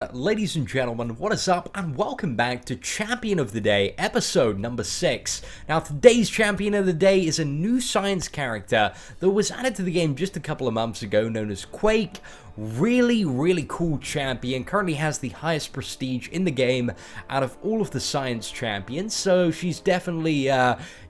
up, ladies and gentlemen? What is up? And welcome back to Champion of the Day, episode number 6. Now, today's Champion of the Day is a new science character that was added to the game just a couple of months ago, known as Quake. Really cool champion, currently has the highest prestige in the game out of all of the science champions, so she's definitely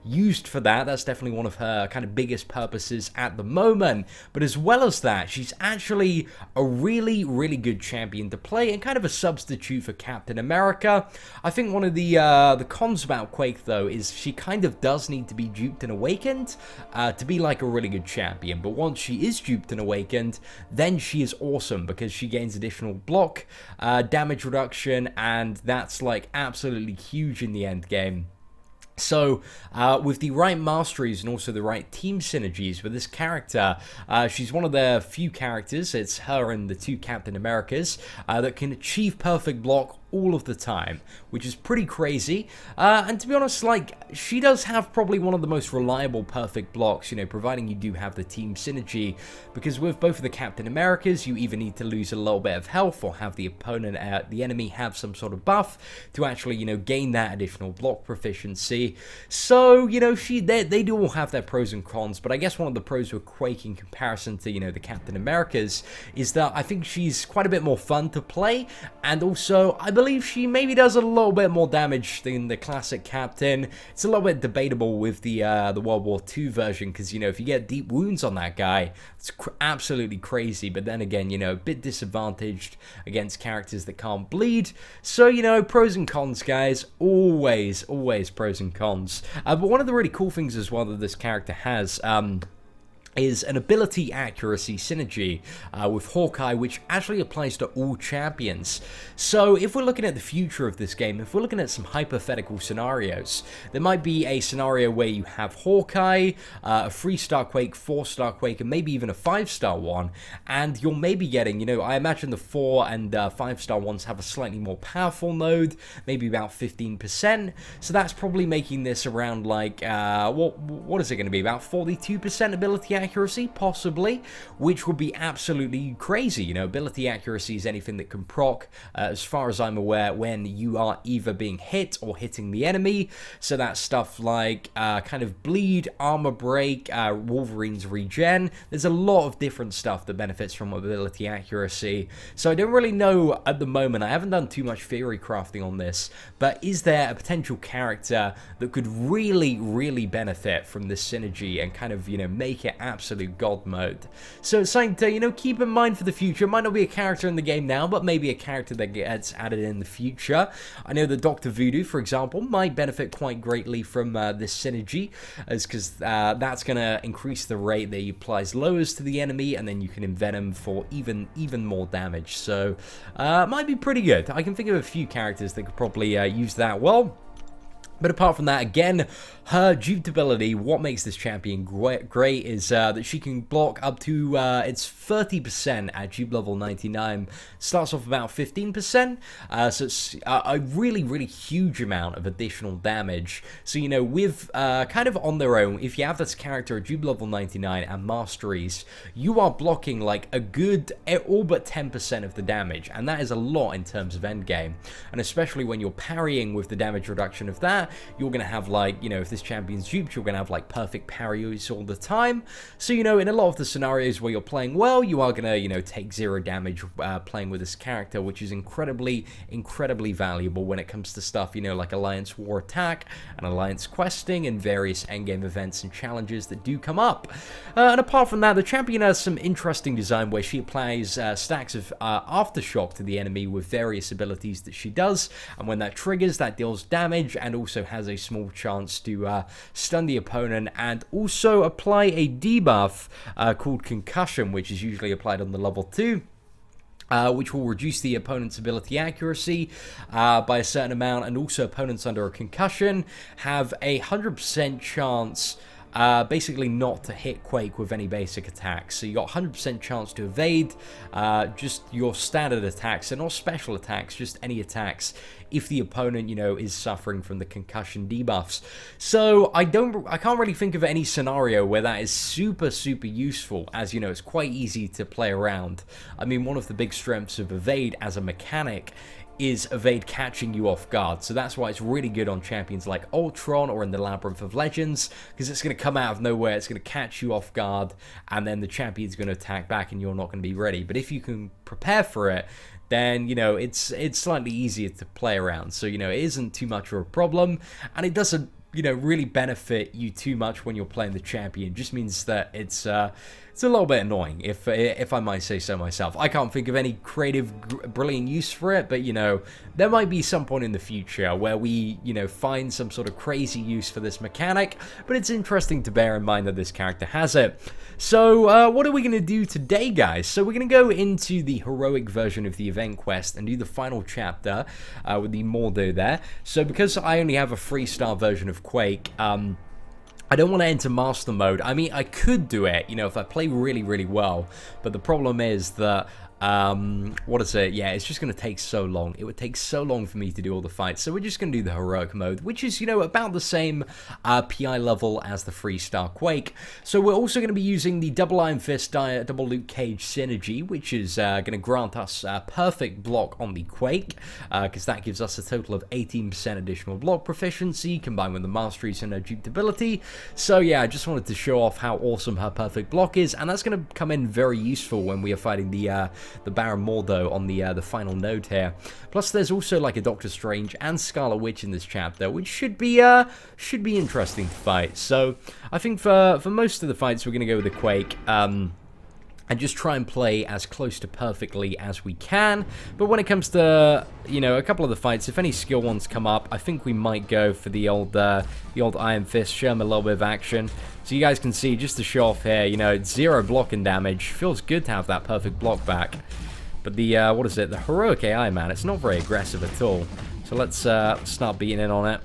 used for that. That's definitely one of her kind of biggest purposes at the moment. But as well as that, she's actually a really good champion to play and kind of a substitute for Captain America. I think one of the cons about Quake though is she kind of does need to be duped and awakened to be like a really good champion. But once she is duped and awakened, then she is awesome because she gains additional block, damage reduction, and that's like absolutely huge in the end game. So, with the right masteries and also the right team synergies with this character, she's one of the few characters, it's her and the two Captain Americas, that can achieve perfect block all of the time, which is pretty crazy. And to be honest, like, she does have probably one of the most reliable perfect blocks, you know, providing you do have the team synergy, because with both of the Captain Americas, you either need to lose a little bit of health or have the opponent, the enemy, have some sort of buff to actually, you know, gain that additional block proficiency. So, you know, they do all have their pros and cons, but I guess one of the pros with Quake in comparison to, you know, the Captain Americas is that I think she's quite a bit more fun to play, and also I believe she maybe does a little bit more damage than the classic Captain. It's a little bit debatable with the World War II version, because, you know, if you get deep wounds on that guy, it's absolutely crazy. But then again, you know, a bit disadvantaged against characters that can't bleed. So, you know, pros and cons, guys. Always pros and cons. But one of the really cool things as well that this character has, is an ability accuracy synergy with Hawkeye, which actually applies to all champions. So if we're looking at the future of this game, if we're looking at some hypothetical scenarios, there might be a scenario where you have Hawkeye, a 3-star Quake, 4-star Quake, and maybe even a 5-star one, and you're maybe getting, you know, I imagine the 4 and 5-star ones have a slightly more powerful node, maybe about 15%, so that's probably making this around like, what is it going to be, about 42% ability accuracy, possibly, which would be absolutely crazy. You know, ability accuracy is anything that can proc, as far as I'm aware, when you are either being hit or hitting the enemy. So that's stuff like kind of bleed, armor break, Wolverine's regen. There's a lot of different stuff that benefits from ability accuracy. So I don't really know at the moment. I haven't done too much theory crafting on this, but is there a potential character that could really benefit from this synergy and kind of, you know, make it absolute god mode? So it's something to, you know, keep in mind for the future. Might not be a character in the game now, but maybe a character that gets added in the future. I know that Dr. Voodoo, for example, might benefit quite greatly from this synergy, as because that's going to increase the rate that he applies lowers to the enemy, and then you can envenom for even more damage. So might be pretty good. I can think of a few characters that could probably use that well. But apart from that, again, her duped ability, what makes this champion great is that she can block up to it's 30% at dupe level 99. Starts off about 15%, so it's a really huge amount of additional damage. So, you know, with kind of on their own, if you have this character at dupe level 99 and masteries, you are blocking like a good all but 10% of the damage, and that is a lot in terms of endgame. And especially when you're parrying with the damage reduction of that, you're going to have, like, you know, if this champion's duped, you're going to have like perfect parries all the time. So, you know, in a lot of the scenarios where you're playing well, you are going to, you know, take 0 damage playing with this character, which is incredibly valuable when it comes to stuff, you know, like Alliance War Attack and Alliance Questing and various endgame events and challenges that do come up. And apart from that, the champion has some interesting design where she applies stacks of Aftershock to the enemy with various abilities that she does, and when that triggers, that deals damage and also has a small chance to stun the opponent, and also apply a debuff called Concussion, which is usually applied on the level 2. Which will reduce the opponent's ability accuracy by a certain amount, and also opponents under a concussion have a 100% chance basically not to hit Quake with any basic attacks. So you got 100% chance to evade just your standard attacks, and not special attacks, just any attacks if the opponent, you know, is suffering from the concussion debuffs. So I can't really think of any scenario where that is super useful, as you know, it's quite easy to play around. I mean, one of the big strengths of evade as a mechanic is evade catching you off guard. So that's why it's really good on champions like Ultron or in the Labyrinth of Legends, because it's going to come out of nowhere, it's going to catch you off guard, and then the champion's going to attack back and you're not going to be ready. But if you can prepare for it, then, you know, it's slightly easier to play around. So, you know, it isn't too much of a problem, and it doesn't, you know, really benefit you too much when you're playing the champion. It just means that it's a little bit annoying, if I might say so myself. I can't think of any creative, brilliant use for it, but, you know, there might be some point in the future where we, you know, find some sort of crazy use for this mechanic, but it's interesting to bear in mind that this character has it. So, what are we going to do today, guys? So, we're going to go into the heroic version of the event quest and do the final chapter with the Mordo there. So, because I only have a 3-star version of Quake, I don't want to enter master mode. I mean, I could do it, you know, if I play really well, but the problem is that what is it? Yeah, it's just going to take so long. It would take so long for me to do all the fights. So we're just going to do the heroic mode, which is, you know, about the same PI level as the 3-star Quake. So we're also going to be using the double Iron Fist, double Luke Cage synergy, which is going to grant us perfect block on the Quake, because that gives us a total of 18% additional block proficiency, combined with the masteries and her dupability. So yeah, I just wanted to show off how awesome her perfect block is, and that's going to come in very useful when we are fighting the Baron Mordo on the final node here. Plus, there's also like a Doctor Strange and Scarlet Witch in this chapter, which should be interesting to fight. So I think for most of the fights, we're going to go with the Quake. And just try and play as close to perfectly as we can. But when it comes to, you know, a couple of the fights, if any skill ones come up, I think we might go for the old Iron Fist, show them a little bit of action. So you guys can see, just to show off here, you know, 0 blocking damage. Feels good to have that perfect block back. But the, what is it? The heroic AI, man, it's not very aggressive at all. So let's start beating in on it.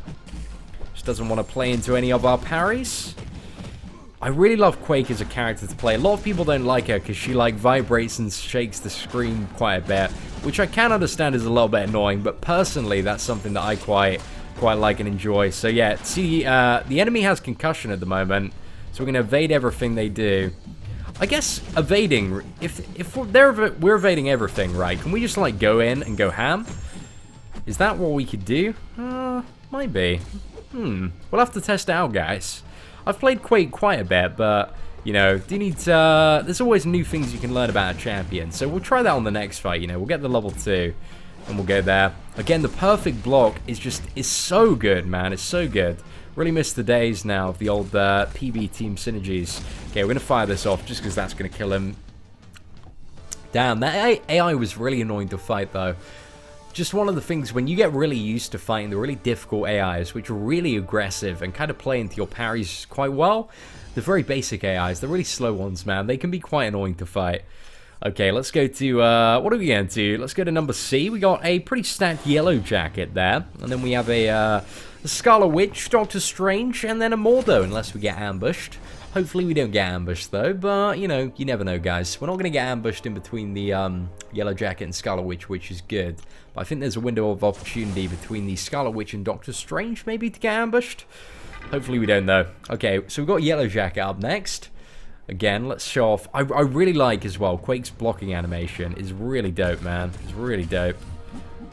Just doesn't want to play into any of our parries. I really love Quake as a character to play. A lot of people don't like her because she like vibrates and shakes the screen quite a bit, which I can understand is a little bit annoying, but personally that's something that I quite like and enjoy. So yeah, see, the enemy has concussion at the moment, so we're going to evade everything they do. I guess evading, if we're evading everything, right, can we just like go in and go ham? Is that what we could do? Might be. We'll have to test it out, guys. I've played Quake quite a bit, but, you know, there's always new things you can learn about a champion. So we'll try that on the next fight, you know. We'll get the level 2, and we'll go there. Again, the perfect block is so good, man. It's so good. Really miss the days now of the old PB team synergies. Okay, we're going to fire this off just because that's going to kill him. Damn, that AI was really annoying to fight, though. Just one of the things, when you get really used to fighting the really difficult AIs, which are really aggressive and kind of play into your parries quite well, the very basic AIs, the really slow ones, man, they can be quite annoying to fight. Okay, let's go to, what are we going to? Let's go to number C. We got a pretty stacked yellow jacket there, and then we have a Scarlet Witch, Doctor Strange, and then a Mordo, unless we get ambushed. Hopefully we don't get ambushed, though, but, you know, you never know, guys. We're not going to get ambushed in between the Yellow Jacket and Scarlet Witch, which is good. But I think there's a window of opportunity between the Scarlet Witch and Doctor Strange, maybe, to get ambushed. Hopefully we don't, though. Okay, so we've got Yellow Jacket up next. Again, let's show off. I really like, as well, Quake's blocking animation is really dope, man. It's really dope.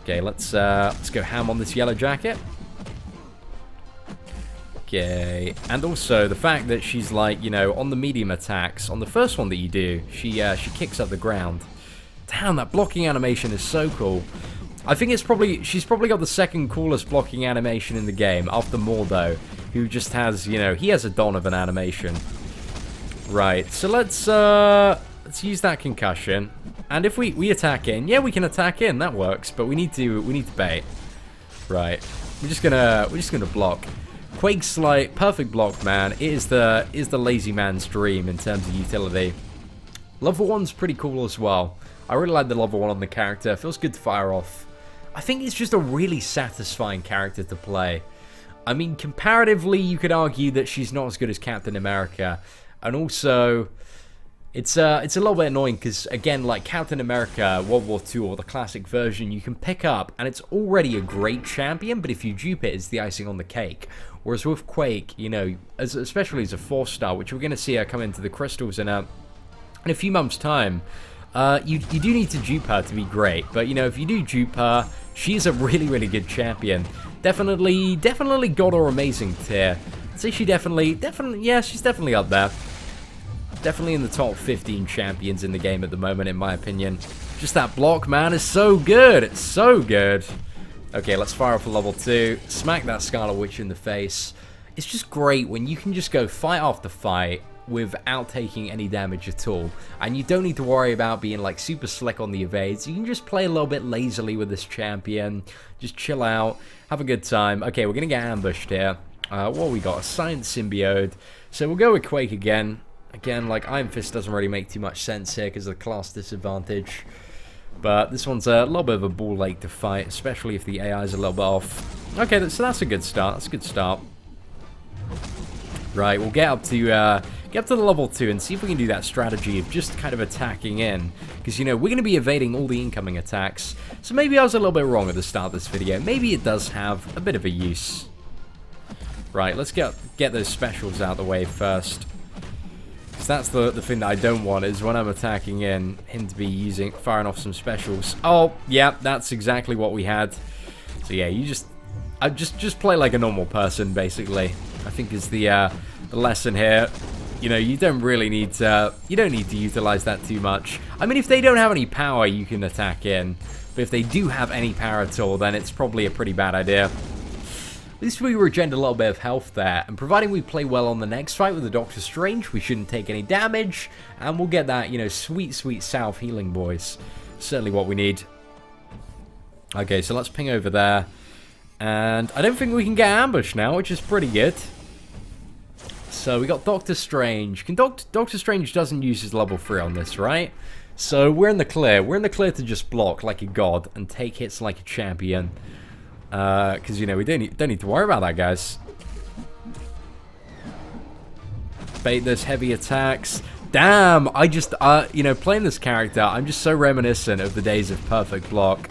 Okay, let's go ham on this Yellow Jacket. Okay, and also the fact that she's like, you know, on the medium attacks, on the first one that you do, she kicks up the ground. Damn, that blocking animation is so cool. I think she's probably got the second coolest blocking animation in the game after Mordo, who just has, you know, he has a don of an animation. Right, so let's use that concussion, and if we attack in, yeah, we can attack in, that works, but we need to bait. Right, we're just gonna block. Quake's like perfect block, man. It is the lazy man's dream in terms of utility. Level 1's pretty cool as well. I really like the level 1 on the character. Feels good to fire off. I think it's just a really satisfying character to play. I mean, comparatively, you could argue that she's not as good as Captain America. And also, it's a little bit annoying because, again, like Captain America World War II or the classic version, you can pick up, and it's already a great champion, but if you dupe it, it's the icing on the cake. Whereas with Quake, you know, especially as a 4-star, which we're going to see her come into the crystals in a few months' time, you do need to dupe her to be great. But, you know, if you do dupe her, she's a really, really good champion. Definitely God or Amazing tier. I'd say she definitely, yeah, she's definitely up there. Definitely in the top 15 champions in the game at the moment, in my opinion. Just that block, man, is so good. It's so good. Okay, let's fire off a level 2. Smack that Scarlet Witch in the face. It's just great when you can just go fight after fight without taking any damage at all. And you don't need to worry about being like super slick on the evades. You can just play a little bit lazily with this champion. Just chill out. Have a good time. Okay, we're going to get ambushed here. What we got? A Science Symbiote. So we'll go with Quake again. Again, like, Iron Fist doesn't really make too much sense here because of the class disadvantage. But this one's a little bit of a ball ache to fight, especially if the AI is a little bit off. Okay, so that's a good start. That's a good start. Right, we'll get up to the level 2 and see if we can do that strategy of just kind of attacking in. Because, you know, we're going to be evading all the incoming attacks. So maybe I was a little bit wrong at the start of this video. Maybe it does have a bit of a use. Right, let's get those specials out of the way first. Because that's the thing that I don't want, is when I'm attacking in, him to be firing off some specials. Oh, yeah, that's exactly what we had. So yeah, I just play like a normal person, basically. I think is the lesson here. You know, you don't really need to, utilize that too much. I mean, if they don't have any power, you can attack in. But if they do have any power at all, then it's probably a pretty bad idea. At least we regened a little bit of health there, and providing we play well on the next fight with the Doctor Strange, we shouldn't take any damage, and we'll get that, you know, sweet, sweet south healing, boys. Certainly what we need. Okay, so let's ping over there, and I don't think we can get ambushed now, which is pretty good. So we got Doctor Strange. Doctor Strange doesn't use his level 3 on this, right? So we're in the clear. We're in the clear to just block like a god and take hits like a champion. Because, you know, we don't need to worry about that, guys. Bait those heavy attacks. Damn, I just, you know, playing this character, I'm just so reminiscent of the days of Perfect Block.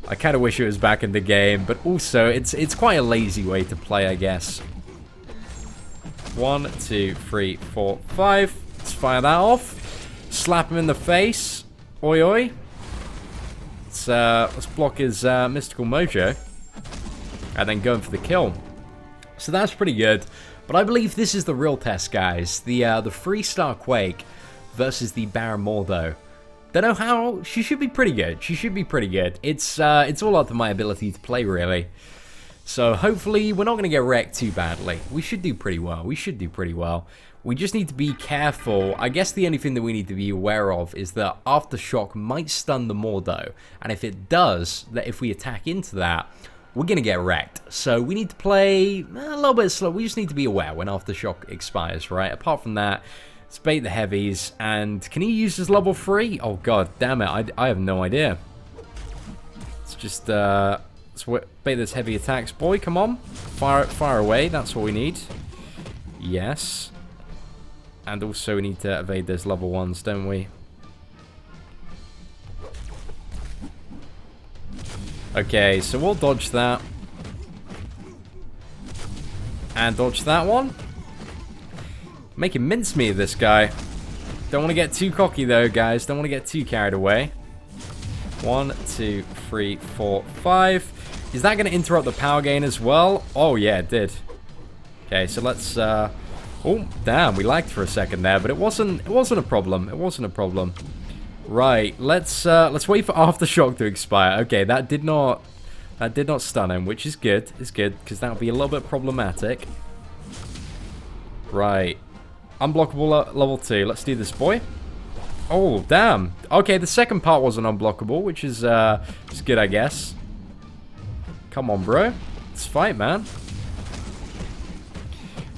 I kind of wish it was back in the game, but also, it's quite a lazy way to play, I guess. 1, 2, 3, 4, 5. Let's fire that off. Slap him in the face. Oi, oi. Let's block his mystical mojo, and then go in for the kill. So that's pretty good. But I believe this is the real test, guys. The 3-star Quake versus the Baron Mordo. Don't know how. She should be pretty good. She should be pretty good. It's all up to my ability to play, really. So hopefully we're not going to get wrecked too badly. We should do pretty well. We should do pretty well. We just need to be careful. I guess the only thing that we need to be aware of is that Aftershock might stun the Mordo. And if it does, that if we attack into that, we're going to get wrecked. So we need to play a little bit slow. We just need to be aware when Aftershock expires, right? Apart from that, let's bait the heavies. And can he use his level 3? Oh, god damn it. I have no idea. Let's just let's bait those heavy attacks, boy. Come on. Fire away. That's what we need. Yes. And also we need to evade those level 1s, don't we? Okay, so we'll dodge that. And dodge that one. Making mincemeat of this guy. Don't want to get too cocky though, guys. Don't want to get too carried away. 1, 2, 3, 4, 5. Is that going to interrupt the power gain as well? Oh yeah, it did. Okay, so let's oh, damn, we lagged for a second there, but it wasn't a problem. It wasn't a problem. Right, let's wait for Aftershock to expire. Okay, that did not stun him, which is good. It's good because that would be a little bit problematic. Right. Unblockable level 2. Let's do this, boy. Oh, damn. Okay, the second part wasn't unblockable, which is good, I guess. Come on, bro. Let's fight, man.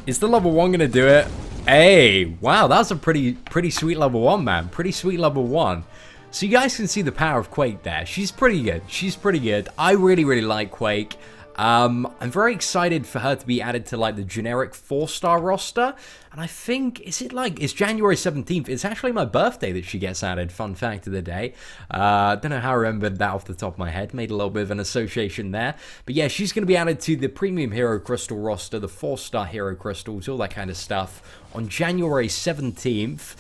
Is the level 1 gonna do it? Hey, wow, that's a pretty sweet level 1, man. Pretty sweet level 1. So you guys can see the power of Quake there. She's pretty good. She's pretty good. I really like Quake. I'm very excited for her to be added to, like, the generic 4-star roster. And I think, it's January 17th. It's actually my birthday that she gets added. Fun fact of the day. Don't know how I remembered that off the top of my head. Made a little bit of an association there. But yeah, she's going to be added to the Premium Hero Crystal roster, the 4-star Hero Crystals, all that kind of stuff on January 17th.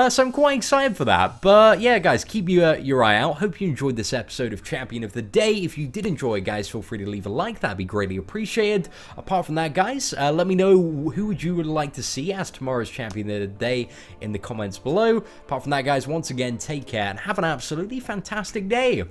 So I'm quite excited for that. But yeah, guys, keep your eye out. Hope you enjoyed this episode of Champion of the Day. If you did enjoy it, guys, feel free to leave a like. That'd be greatly appreciated. Apart from that, guys, let me know who you would like to see as tomorrow's Champion of the Day in the comments below. Apart from that, guys, once again, take care and have an absolutely fantastic day.